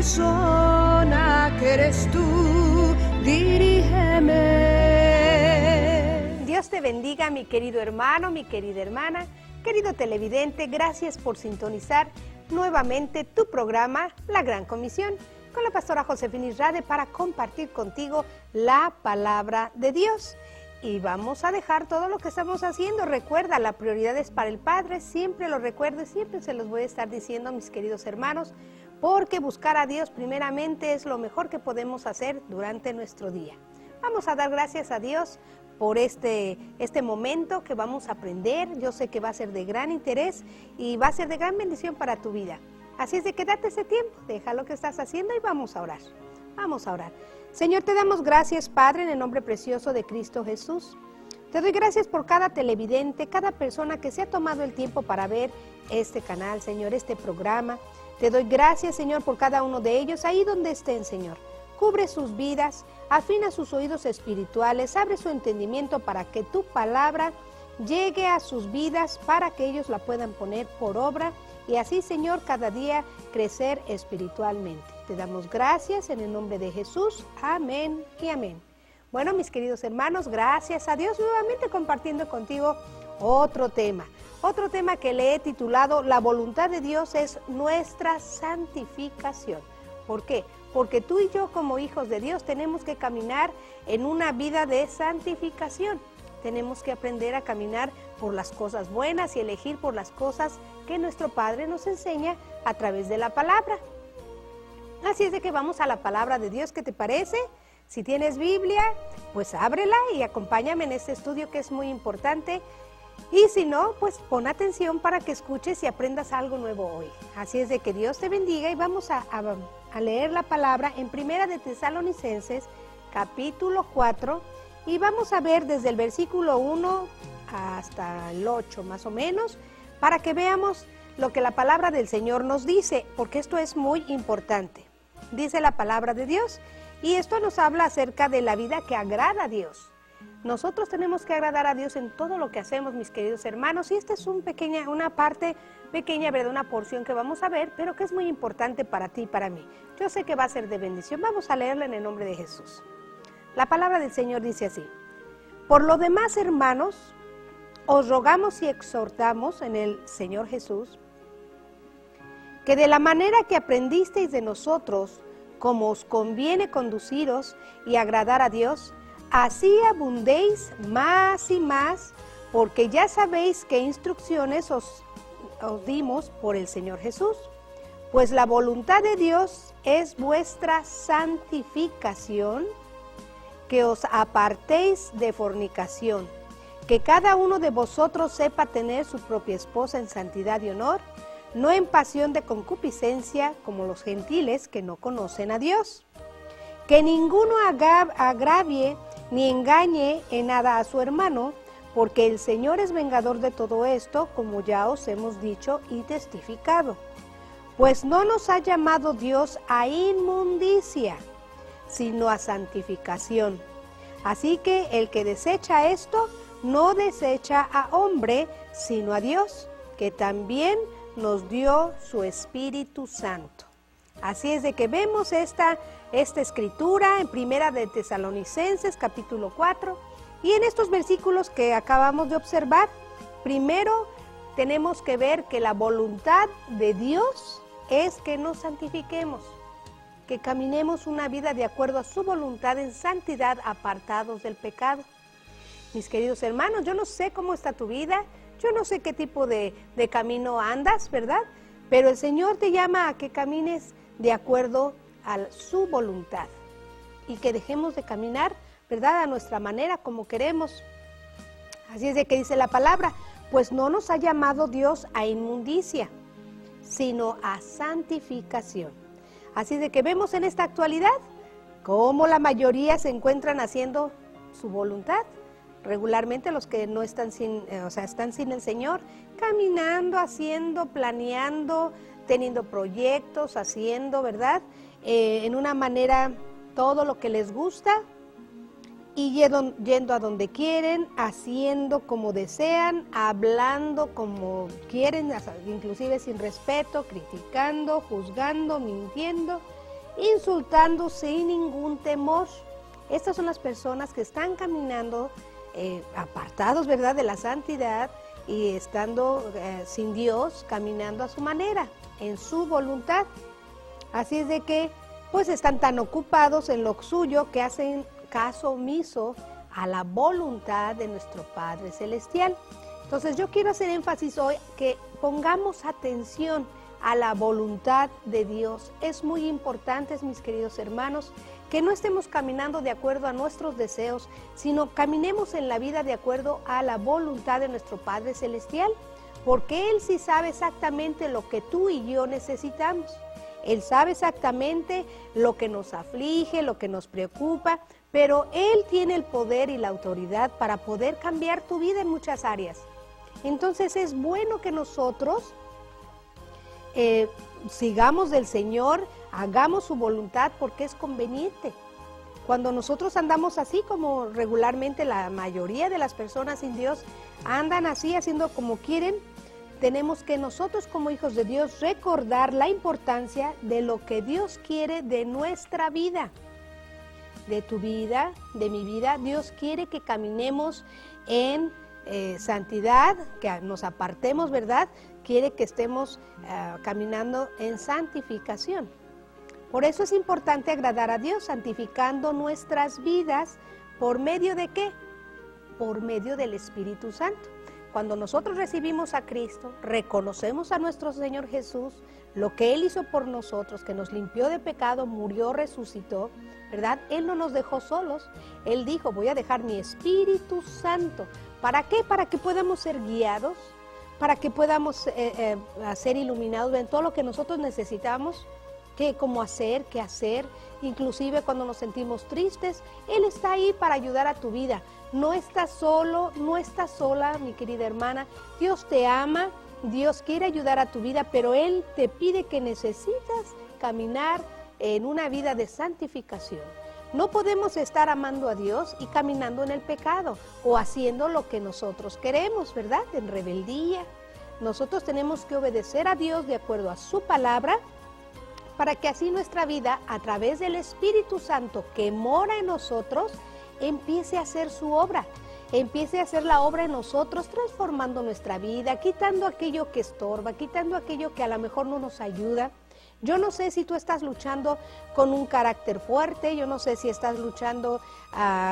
persona que eres tú, dirígeme. Dios te bendiga, mi querido hermano, mi querida hermana, querido televidente, gracias por sintonizar nuevamente tu programa La Gran Comisión con la pastora Josefina Israde para compartir contigo la palabra de Dios. Y vamos a dejar todo lo que estamos haciendo. Recuerda, la prioridad es para el Padre, siempre lo recuerdo y siempre se los voy a estar diciendo a mis queridos hermanos, porque buscar a Dios primeramente es lo mejor que podemos hacer durante nuestro día. Vamos a dar gracias a Dios por este momento que vamos a aprender. Yo sé que va a ser de gran interés y va a ser de gran bendición para tu vida. Así es de que date ese tiempo, deja lo que estás haciendo y vamos a orar. Vamos a orar. Señor, te damos gracias, Padre, en el nombre precioso de Cristo Jesús. Te doy gracias por cada televidente, cada persona que se ha tomado el tiempo para ver este canal, Señor, este programa. Te doy gracias, Señor, por cada uno de ellos, ahí donde estén, Señor. Cubre sus vidas, afina sus oídos espirituales, abre su entendimiento para que tu palabra llegue a sus vidas, para que ellos la puedan poner por obra y así, Señor, cada día crecer espiritualmente. Te damos gracias en el nombre de Jesús. Amén y amén. Bueno, mis queridos hermanos, gracias a Dios nuevamente compartiendo contigo otro tema que le he titulado La voluntad de Dios es nuestra santificación. ¿Por qué? Porque tú y yo como hijos de Dios tenemos que caminar en una vida de santificación. Tenemos que aprender a caminar por las cosas buenas y elegir por las cosas que nuestro Padre nos enseña a través de la palabra. Así es de que vamos a la palabra de Dios, ¿qué te parece? Si tienes Biblia, pues ábrela y acompáñame en este estudio que es muy importante. Y si no, pues pon atención para que escuches y aprendas algo nuevo hoy. Así es de que Dios te bendiga y vamos a leer la palabra en Primera de Tesalonicenses, capítulo 4, y vamos a ver desde el versículo 1 hasta el 8 más o menos, para que veamos lo que la palabra del Señor nos dice, porque esto es muy importante. Dice la palabra de Dios, y esto nos habla acerca de la vida que agrada a Dios. Nosotros tenemos que agradar a Dios en todo lo que hacemos, mis queridos hermanos, y esta es una parte pequeña, ¿verdad? Una porción que vamos a ver, pero que es muy importante para ti y para mí. Yo sé que va a ser de bendición. Vamos a leerla en el nombre de Jesús. La palabra del Señor dice así: Por lo demás, hermanos, os rogamos y exhortamos en el Señor Jesús, que de la manera que aprendisteis de nosotros, como os conviene conduciros y agradar a Dios, así abundéis más y más, porque ya sabéis qué instrucciones os dimos por el Señor Jesús. Pues la voluntad de Dios es vuestra santificación, que os apartéis de fornicación, que cada uno de vosotros sepa tener su propia esposa en santidad y honor, no en pasión de concupiscencia como los gentiles que no conocen a Dios. Que ninguno agravie ni engañe en nada a su hermano, porque el Señor es vengador de todo esto, como ya os hemos dicho y testificado. Pues no nos ha llamado Dios a inmundicia, sino a santificación. Así que el que desecha esto, no desecha a hombre, sino a Dios, que también nos dio su Espíritu Santo. Así es de que vemos esta escritura en Primera de Tesalonicenses, capítulo 4, y en estos versículos que acabamos de observar, primero tenemos que ver que la voluntad de Dios es que nos santifiquemos, que caminemos una vida de acuerdo a su voluntad en santidad, apartados del pecado. Mis queridos hermanos, yo no sé cómo está tu vida, yo no sé qué tipo de camino andas, ¿verdad? Pero el Señor te llama a que camines de acuerdo a su voluntad y que dejemos de caminar, ¿verdad?, a nuestra manera, como queremos. Así es de que dice la palabra, pues no nos ha llamado Dios a inmundicia, sino a santificación. Así de que vemos en esta actualidad cómo la mayoría se encuentran haciendo su voluntad. Regularmente los que no están están sin el Señor, caminando, haciendo, planeando, teniendo proyectos, haciendo, ¿verdad? En una manera todo lo que les gusta y yendo a donde quieren, haciendo como desean, hablando como quieren, inclusive sin respeto, criticando, juzgando, mintiendo. insultando sin ningún temor. Estas son las personas que están caminando apartados, ¿verdad?, de la santidad y estando sin Dios, caminando a su manera, en su voluntad. Así es de que pues están tan ocupados en lo suyo que hacen caso omiso a la voluntad de nuestro Padre Celestial. Entonces yo quiero hacer énfasis hoy que pongamos atención a la voluntad de Dios. Es muy importante, mis queridos hermanos, que no estemos caminando de acuerdo a nuestros deseos, sino caminemos en la vida de acuerdo a la voluntad de nuestro Padre Celestial, porque Él sí sabe exactamente lo que tú y yo necesitamos. Él sabe exactamente lo que nos aflige, lo que nos preocupa, pero Él tiene el poder y la autoridad para poder cambiar tu vida en muchas áreas. Entonces es bueno que nosotros sigamos del Señor, hagamos su voluntad porque es conveniente. Cuando nosotros andamos así, como regularmente la mayoría de las personas sin Dios andan así, haciendo como quieren, tenemos que nosotros como hijos de Dios recordar la importancia de lo que Dios quiere de nuestra vida, de tu vida, de mi vida. Dios quiere que caminemos en santidad, que nos apartemos, ¿verdad? Quiere que estemos caminando en santificación. Por eso es importante agradar a Dios, santificando nuestras vidas. ¿Por medio de qué? Por medio del Espíritu Santo. Cuando nosotros recibimos a Cristo, reconocemos a nuestro Señor Jesús, lo que Él hizo por nosotros, que nos limpió de pecado, murió, resucitó, ¿verdad? Él no nos dejó solos. Él dijo, voy a dejar mi Espíritu Santo. ¿Para qué? Para que podamos ser guiados, para que podamos ser iluminados en todo lo que nosotros necesitamos, cómo hacer, qué hacer. Inclusive cuando nos sentimos tristes, Él está ahí para ayudar a tu vida. No estás solo, no estás sola, mi querida hermana. Dios te ama, Dios quiere ayudar a tu vida, pero Él te pide que necesitas caminar en una vida de santificación. No podemos estar amando a Dios y caminando en el pecado o haciendo lo que nosotros queremos, ¿verdad? En rebeldía. Nosotros tenemos que obedecer a Dios de acuerdo a su palabra, para que así nuestra vida, a través del Espíritu Santo que mora en nosotros, empiece a hacer su obra, empiece a hacer la obra en nosotros, transformando nuestra vida, quitando aquello que estorba, quitando aquello que a lo mejor no nos ayuda. Yo no sé si tú estás luchando con un carácter fuerte, yo no sé si estás luchando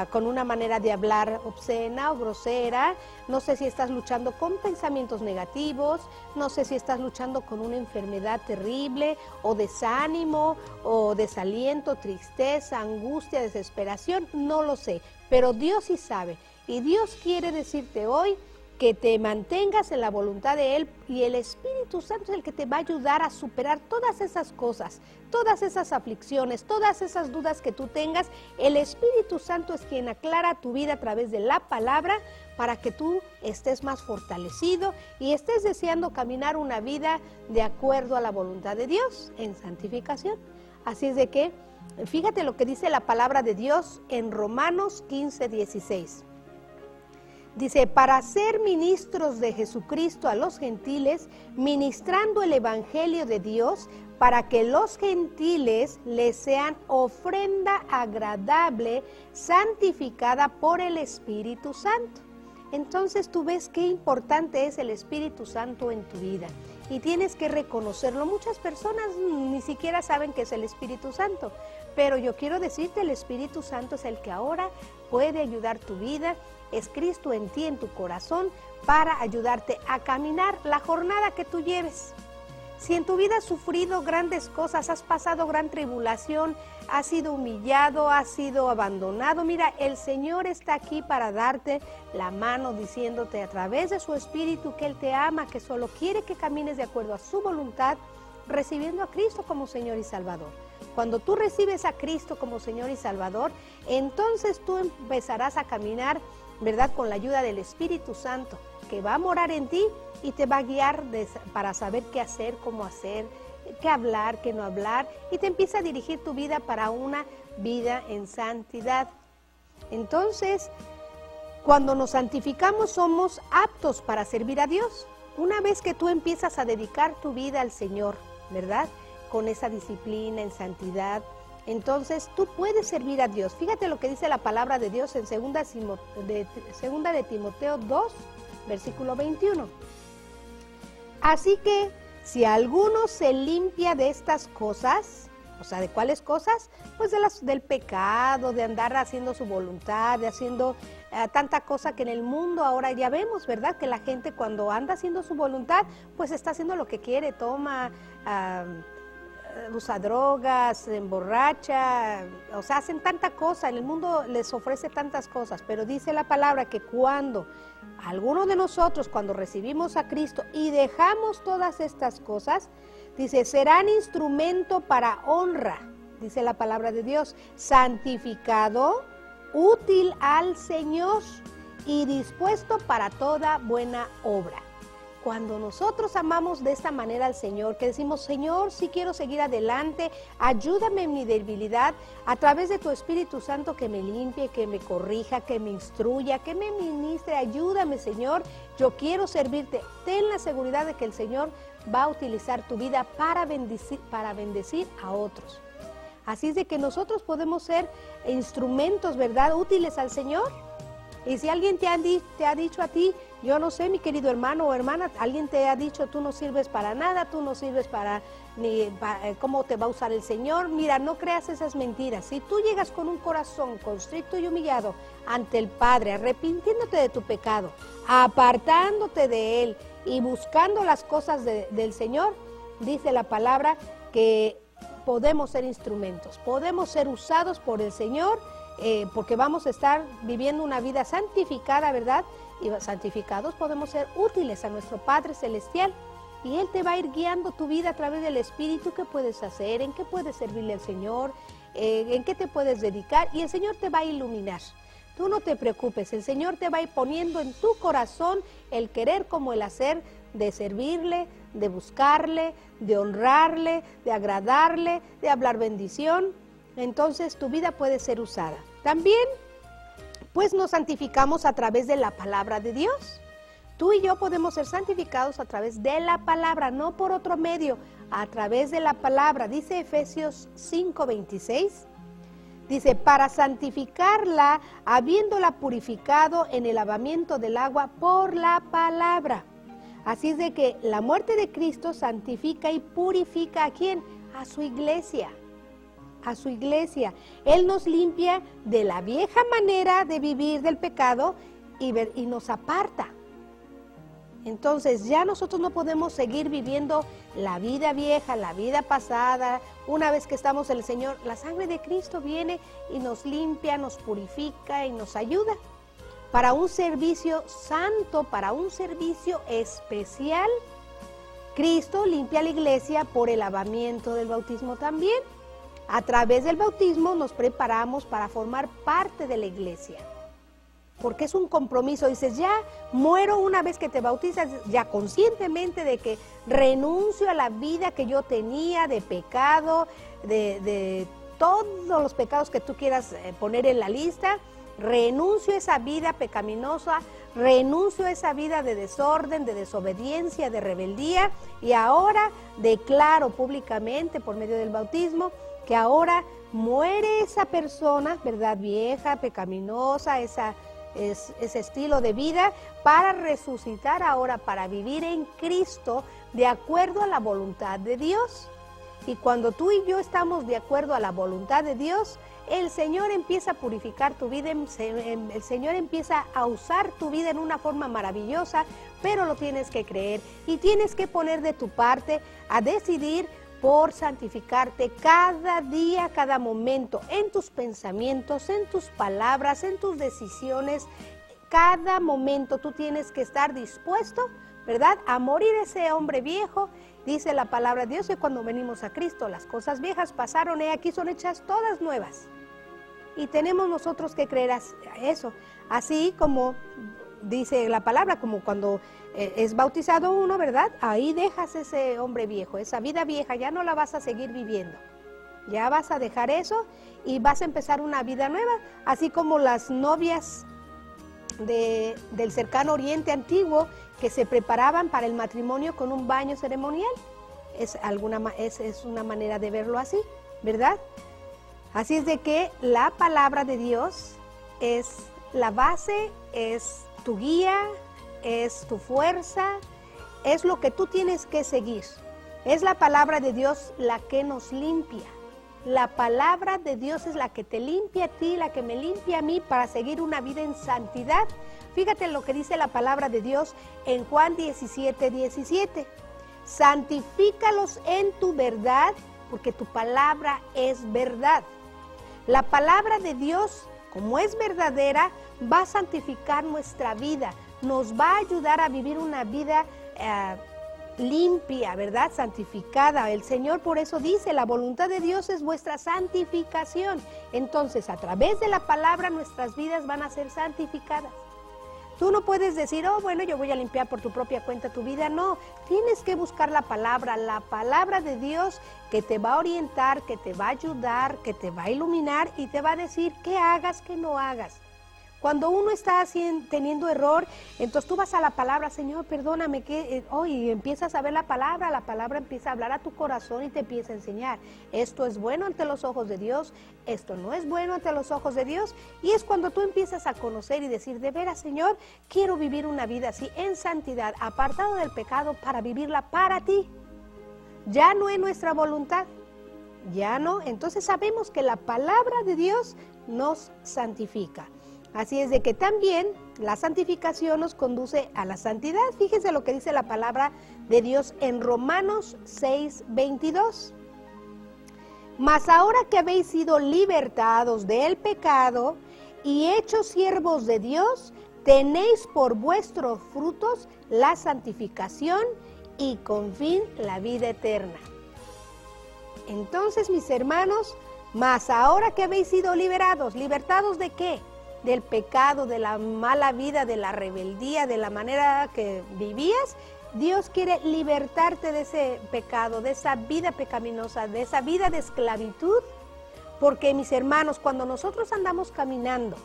con una manera de hablar obscena o grosera, no sé si estás luchando con pensamientos negativos, no sé si estás luchando con una enfermedad terrible o desánimo o desaliento, tristeza, angustia, desesperación, no lo sé, pero Dios sí sabe y Dios quiere decirte hoy que te mantengas en la voluntad de Él y el Espíritu Santo es el que te va a ayudar a superar todas esas cosas, todas esas aflicciones, todas esas dudas que tú tengas. El Espíritu Santo es quien aclara tu vida a través de la palabra para que tú estés más fortalecido y estés deseando caminar una vida de acuerdo a la voluntad de Dios en santificación. Así es de que, fíjate lo que dice la palabra de Dios en Romanos 15:16. Dice, para ser ministros de Jesucristo a los gentiles, ministrando el Evangelio de Dios, para que los gentiles les sean ofrenda agradable, santificada por el Espíritu Santo. Entonces tú ves qué importante es el Espíritu Santo en tu vida y tienes que reconocerlo. Muchas personas ni siquiera saben qué es el Espíritu Santo, pero yo quiero decirte, el Espíritu Santo es el que ahora puede ayudar tu vida. Es Cristo en ti, en tu corazón, para ayudarte a caminar la jornada que tú lleves. Si en tu vida has sufrido grandes cosas, has pasado gran tribulación, has sido humillado, has sido abandonado, mira, el Señor está aquí para darte la mano, diciéndote a través de su Espíritu que Él te ama, que solo quiere que camines de acuerdo a su voluntad, recibiendo a Cristo como Señor y Salvador. Cuando tú recibes a Cristo como Señor y Salvador, entonces tú empezarás a caminar, ¿verdad?, con la ayuda del Espíritu Santo, que va a morar en ti y te va a guiar para saber qué hacer, cómo hacer, qué hablar, qué no hablar, y te empieza a dirigir tu vida para una vida en santidad. Entonces, cuando nos santificamos, somos aptos para servir a Dios. Una vez que tú empiezas a dedicar tu vida al Señor, ¿verdad?, con esa disciplina en santidad, entonces tú puedes servir a Dios. Fíjate lo que dice la palabra de Dios en segunda de Timoteo 2, versículo 21. Así que si alguno se limpia de estas cosas, o sea, ¿de cuáles cosas? Pues del pecado, de andar haciendo su voluntad, de haciendo tanta cosa que en el mundo ahora ya vemos, ¿verdad? Que la gente cuando anda haciendo su voluntad, pues está haciendo lo que quiere, toma, usa drogas, se emborracha, o sea, hacen tanta cosa, en el mundo les ofrece tantas cosas, pero dice la palabra que cuando alguno de nosotros, cuando recibimos a Cristo y dejamos todas estas cosas, dice, serán instrumento para honra, dice la palabra de Dios, santificado, útil al Señor y dispuesto para toda buena obra. Cuando nosotros amamos de esta manera al Señor, que decimos, Señor, sí quiero seguir adelante, ayúdame en mi debilidad, a través de tu Espíritu Santo que me limpie, que me corrija, que me instruya, que me ministre, ayúdame, Señor, yo quiero servirte. Ten la seguridad de que el Señor va a utilizar tu vida para bendecir a otros. Así es de que nosotros podemos ser instrumentos, ¿verdad?, útiles al Señor. Y si alguien te ha dicho a ti, yo no sé, mi querido hermano o hermana, alguien te ha dicho, tú no sirves para nada, tú no sirves cómo te va a usar el Señor, mira, no creas esas mentiras. Si tú llegas con un corazón constricto y humillado ante el Padre, arrepintiéndote de tu pecado, apartándote de Él y buscando las cosas del Señor, dice la palabra que podemos ser instrumentos, podemos ser usados por el Señor, porque vamos a estar viviendo una vida santificada, ¿verdad? Y santificados podemos ser útiles a nuestro Padre Celestial y Él te va a ir guiando tu vida a través del Espíritu. ¿Qué puedes hacer? ¿En qué puedes servirle al Señor? ¿En qué te puedes dedicar? Y el Señor te va a iluminar. Tú no te preocupes, el Señor te va a ir poniendo en tu corazón el querer como el hacer de servirle, de buscarle, de honrarle, de agradarle, de hablar bendición. Entonces tu vida puede ser usada. También, pues nos santificamos a través de la palabra de Dios. Tú y yo podemos ser santificados a través de la palabra, no por otro medio, a través de la palabra. Dice Efesios 5:26, dice, para santificarla, habiéndola purificado en el lavamiento del agua por la palabra. Así es de que la muerte de Cristo santifica y purifica ¿a quién? A su iglesia. A su iglesia. Él nos limpia de la vieja manera de vivir del pecado y nos aparta. Entonces ya nosotros no podemos seguir viviendo la vida vieja, la vida pasada. Una vez que estamos en el Señor, la sangre de Cristo viene y nos limpia, nos purifica y nos ayuda para un servicio santo, para un servicio especial. Cristo limpia a la iglesia por el lavamiento del bautismo también. A través del bautismo nos preparamos para formar parte de la iglesia, porque es un compromiso. Dices, ya muero una vez que te bautizas, ya conscientemente de que renuncio a la vida que yo tenía de pecado, de todos los pecados que tú quieras poner en la lista. Renuncio a esa vida pecaminosa, renuncio a esa vida de desorden, de desobediencia, de rebeldía, y ahora declaro públicamente por medio del bautismo que ahora muere esa persona, ¿verdad? Vieja, pecaminosa, ese estilo de vida, para resucitar ahora, para vivir en Cristo de acuerdo a la voluntad de Dios. Y cuando tú y yo estamos de acuerdo a la voluntad de Dios, el Señor empieza a purificar tu vida, el Señor empieza a usar tu vida en una forma maravillosa, pero lo tienes que creer y tienes que poner de tu parte a decidir por santificarte cada día, cada momento, en tus pensamientos, en tus palabras, en tus decisiones. Cada momento tú tienes que estar dispuesto, ¿verdad?, a morir ese hombre viejo. Dice la palabra de Dios que cuando venimos a Cristo, las cosas viejas pasaron, y aquí son hechas todas nuevas. Y tenemos nosotros que creer eso. Así como dice la palabra, como cuando es bautizado uno, ¿verdad? Ahí dejas ese hombre viejo, esa vida vieja, ya no la vas a seguir viviendo. Ya vas a dejar eso y vas a empezar una vida nueva. Así como las novias del cercano Oriente antiguo que se preparaban para el matrimonio con un baño ceremonial. Es una manera de verlo así, ¿verdad? Así es de que la palabra de Dios es la base, es tu guía, es tu fuerza, es lo que tú tienes que seguir. Es la palabra de Dios la que nos limpia. La palabra de Dios es la que te limpia a ti, la que me limpia a mí para seguir una vida en santidad. Fíjate lo que dice la palabra de Dios en Juan 17:17. Santifícalos en tu verdad, porque tu palabra es verdad. La palabra de Dios, como es verdadera, va a santificar nuestra vida, nos va a ayudar a vivir una vida limpia, ¿verdad? Santificada. El Señor por eso dice, la voluntad de Dios es vuestra santificación. Entonces, a través de la palabra, nuestras vidas van a ser santificadas. Tú no puedes decir, oh, bueno, yo voy a limpiar por tu propia cuenta tu vida. No, tienes que buscar la palabra de Dios que te va a orientar, que te va a ayudar, que te va a iluminar y te va a decir qué hagas, qué no hagas. Cuando uno está teniendo error, entonces tú vas a la palabra, Señor, perdóname, y empiezas a ver la palabra empieza a hablar a tu corazón y te empieza a enseñar. Esto es bueno ante los ojos de Dios, esto no es bueno ante los ojos de Dios. Y es cuando tú empiezas a conocer y decir, de veras, Señor, quiero vivir una vida así, en santidad, apartado del pecado, para vivirla para ti. Ya no es nuestra voluntad, ya no. Entonces sabemos que la palabra de Dios nos santifica. Así es de que también la santificación nos conduce a la santidad. Fíjense lo que dice la palabra de Dios en Romanos 6:22. Mas ahora que habéis sido libertados del pecado y hechos siervos de Dios, tenéis por vuestros frutos la santificación y con fin la vida eterna. Entonces, mis hermanos, mas ahora que habéis sido liberados, ¿libertados de qué? Del pecado, de la mala vida, de la rebeldía, de la manera que vivías. Dios quiere libertarte de ese pecado, de esa vida pecaminosa, de esa vida de esclavitud, porque, mis hermanos, cuando nosotros andamos caminando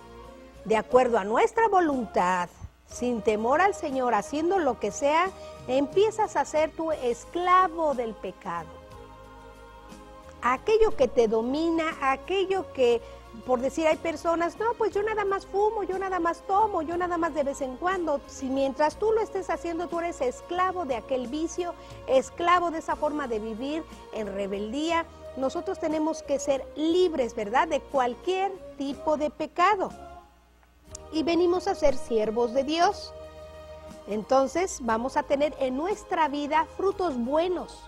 de acuerdo a nuestra voluntad, sin temor al Señor, haciendo lo que sea, empiezas a ser tu esclavo del pecado. Aquello que te domina, aquello que, por decir, hay personas, no, pues yo nada más fumo, yo nada más tomo, yo nada más de vez en cuando. Si mientras tú lo estés haciendo, tú eres esclavo de aquel vicio, esclavo de esa forma de vivir en rebeldía. Nosotros tenemos que ser libres, ¿verdad?, de cualquier tipo de pecado. Y venimos a ser siervos de Dios. Entonces vamos a tener en nuestra vida frutos buenos,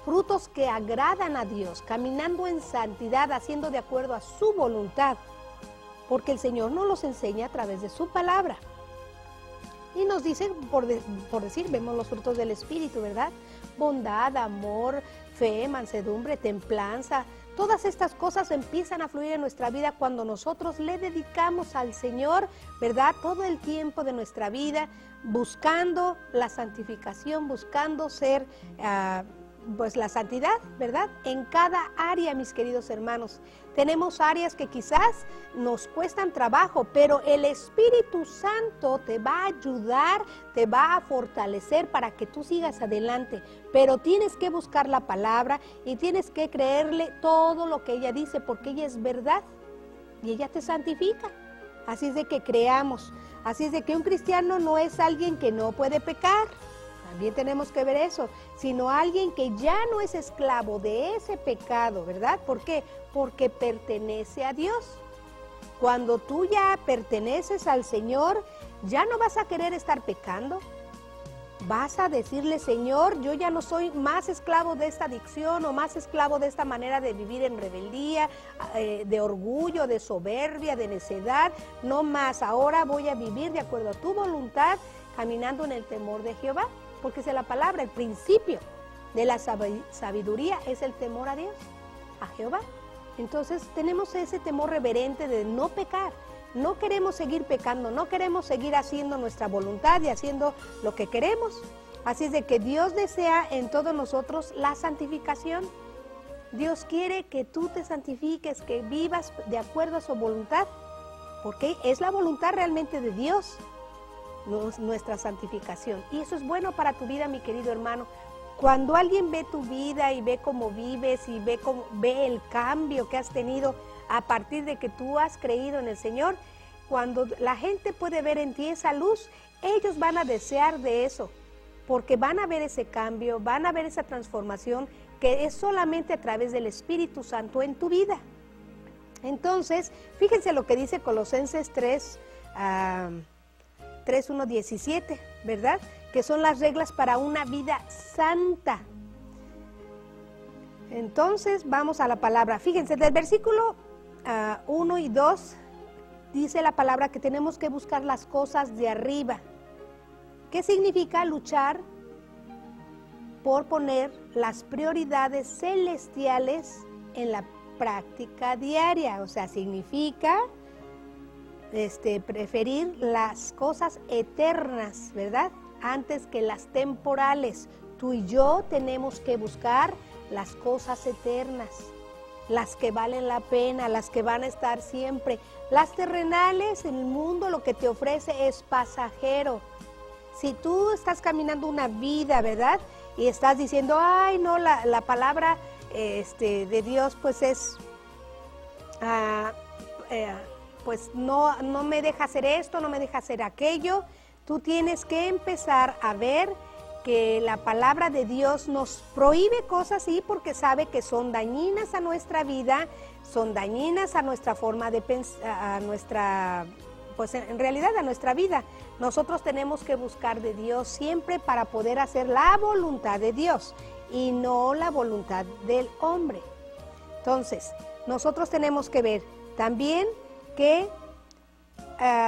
frutos que agradan a Dios, caminando en santidad, haciendo de acuerdo a su voluntad, porque el Señor nos los enseña a través de su palabra. Y nos dice, por decir, vemos los frutos del Espíritu, ¿verdad? Bondad, amor, fe, mansedumbre, templanza. Todas estas cosas empiezan a fluir en nuestra vida cuando nosotros le dedicamos al Señor, ¿verdad?, todo el tiempo de nuestra vida, buscando la santificación, buscando ser pues la santidad, ¿verdad? En cada área, mis queridos hermanos. Tenemos áreas que quizás nos cuestan trabajo, pero el Espíritu Santo te va a ayudar, te va a fortalecer para que tú sigas adelante. Pero tienes que buscar la palabra y tienes que creerle todo lo que ella dice, porque ella es verdad y ella te santifica. Así es de que creamos. Así es de que un cristiano no es alguien que no puede pecar. También tenemos que ver eso, sino alguien que ya no es esclavo de ese pecado, ¿verdad? ¿Por qué? Porque pertenece a Dios. Cuando tú ya perteneces al Señor, ya no vas a querer estar pecando. Vas a decirle, Señor, yo ya no soy más esclavo de esta adicción o más esclavo de esta manera de vivir en rebeldía, de orgullo, de soberbia, de necedad. No más, ahora voy a vivir de acuerdo a tu voluntad, caminando en el temor de Jehová. Porque es la palabra, el principio de la sabiduría es el temor a Dios, a Jehová. Entonces tenemos ese temor reverente de no pecar. No queremos seguir pecando, no queremos seguir haciendo nuestra voluntad y haciendo lo que queremos. Así es de que Dios desea en todos nosotros la santificación. Dios quiere que tú te santifiques, que vivas de acuerdo a su voluntad, porque es la voluntad realmente de Dios, nuestra santificación. Y eso es bueno para tu vida, mi querido hermano. Cuando alguien ve tu vida y ve cómo vives y ve el cambio que has tenido, a partir de que tú has creído en el Señor. Cuando la gente puede ver en ti esa luz, ellos van a desear de eso, porque van a ver ese cambio, van a ver esa transformación que es solamente a través del Espíritu Santo en tu vida. Entonces, fíjense lo que dice Colosenses 3:1-17, ¿verdad? Que son las reglas para una vida santa. Entonces, vamos a la palabra. Fíjense, del versículo 1 y 2, dice la palabra que tenemos que buscar las cosas de arriba. ¿Qué significa luchar por poner las prioridades celestiales en la práctica diaria? O sea, significa preferir las cosas eternas, ¿verdad? Antes que las temporales. Tú y yo tenemos que buscar las cosas eternas, las que valen la pena, las que van a estar siempre. Las terrenales, el mundo lo que te ofrece es pasajero. Si tú estás caminando una vida, ¿verdad? Y estás diciendo, ay, no, la palabra de Dios pues es, pues no me deja hacer esto, no me deja hacer aquello. Tú tienes que empezar a ver que la palabra de Dios nos prohíbe cosas, sí, porque sabe que son dañinas a nuestra vida, son dañinas a nuestra forma de pensar, pues en realidad a nuestra vida. Nosotros tenemos que buscar de Dios siempre para poder hacer la voluntad de Dios y no la voluntad del hombre. Entonces, nosotros tenemos que ver también que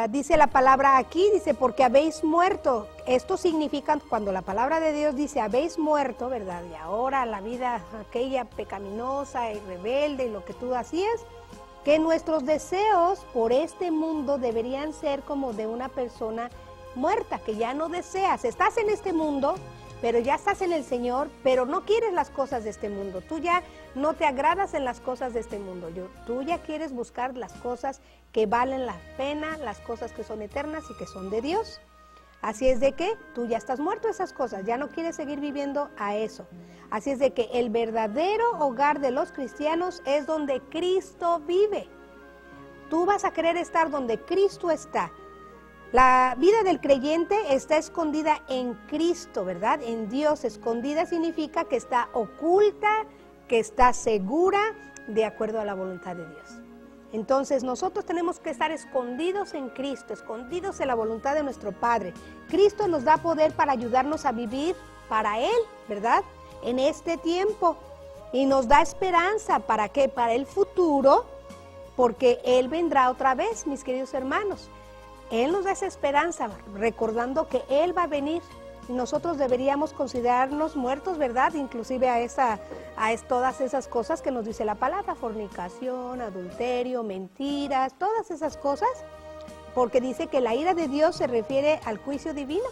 dice la palabra aquí, dice, porque habéis muerto. Esto significa, cuando la palabra de Dios dice habéis muerto, ¿verdad? Y ahora la vida aquella pecaminosa y rebelde y lo que tú hacías, que nuestros deseos por este mundo deberían ser como de una persona muerta, que ya no deseas. Estás en este mundo, pero ya estás en el Señor, pero no quieres las cosas de este mundo. Tú ya no te agradas en las cosas de este mundo. Tú ya quieres buscar las cosas que valen la pena, las cosas que son eternas y que son de Dios. Así es de que tú ya estás muerto a esas cosas, ya no quieres seguir viviendo a eso. Así es de que el verdadero hogar de los cristianos es donde Cristo vive. Tú vas a querer estar donde Cristo está. La vida del creyente está escondida en Cristo, ¿verdad? En Dios. Escondida significa que está oculta, que está segura, de acuerdo a la voluntad de Dios. Entonces nosotros tenemos que estar escondidos en Cristo, escondidos en la voluntad de nuestro Padre. Cristo nos da poder para ayudarnos a vivir para Él, ¿verdad? En este tiempo. Y nos da esperanza, ¿para qué? Para el futuro, porque Él vendrá otra vez, mis queridos hermanos. Él nos da esa esperanza, recordando que Él va a venir. Y nosotros deberíamos considerarnos muertos, ¿verdad? Inclusive a todas esas cosas que nos dice la palabra, fornicación, adulterio, mentiras, todas esas cosas, porque dice que la ira de Dios se refiere al juicio divino.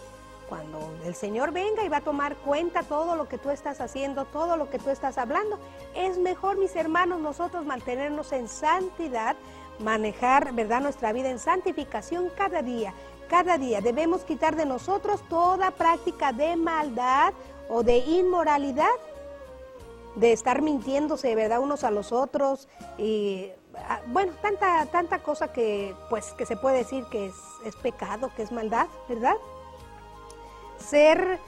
Cuando el Señor venga y va a tomar cuenta todo lo que tú estás haciendo, todo lo que tú estás hablando, es mejor, mis hermanos, nosotros mantenernos en santidad, manejar, ¿verdad?, nuestra vida en santificación cada día. Cada día debemos quitar de nosotros toda práctica de maldad o de inmoralidad, de estar mintiéndose, ¿verdad?, unos a los otros, y bueno, tanta cosa que se puede decir que es pecado, que es maldad, ¿verdad? Ser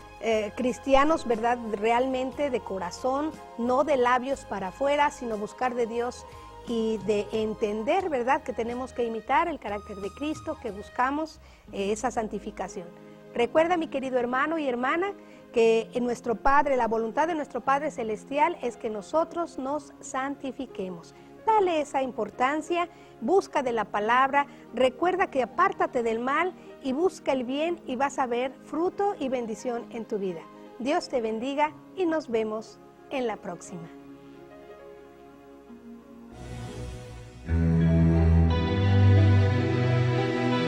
cristianos, ¿verdad?, realmente de corazón, no de labios para afuera, sino buscar de Dios y de entender, ¿verdad?, que tenemos que imitar el carácter de Cristo, que buscamos esa santificación. Recuerda, mi querido hermano y hermana, que en nuestro Padre, la voluntad de nuestro Padre Celestial es que nosotros nos santifiquemos. Dale esa importancia, busca de la palabra, recuerda que apártate del mal y busca el bien y vas a ver fruto y bendición en tu vida. Dios te bendiga y nos vemos en la próxima.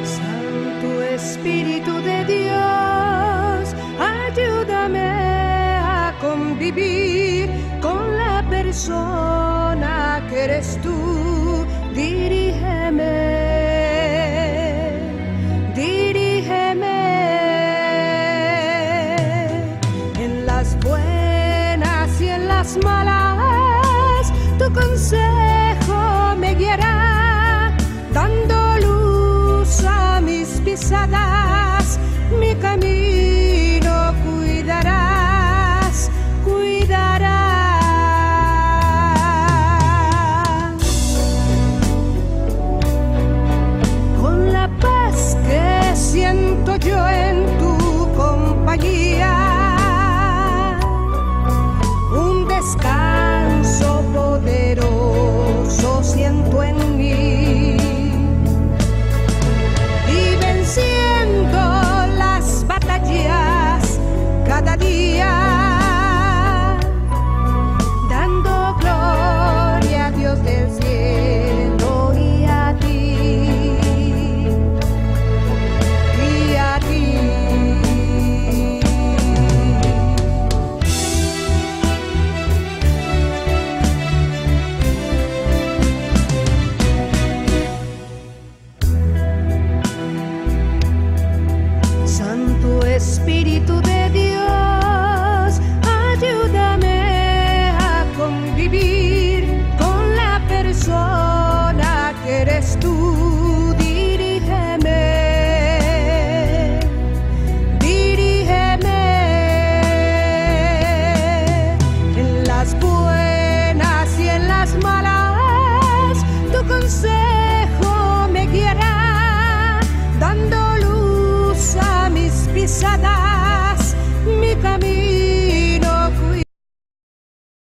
Santo Espíritu de Dios, ayúdame a convivir con la persona que eres tú. Dirígeme en las buenas y en las malas, tu consejo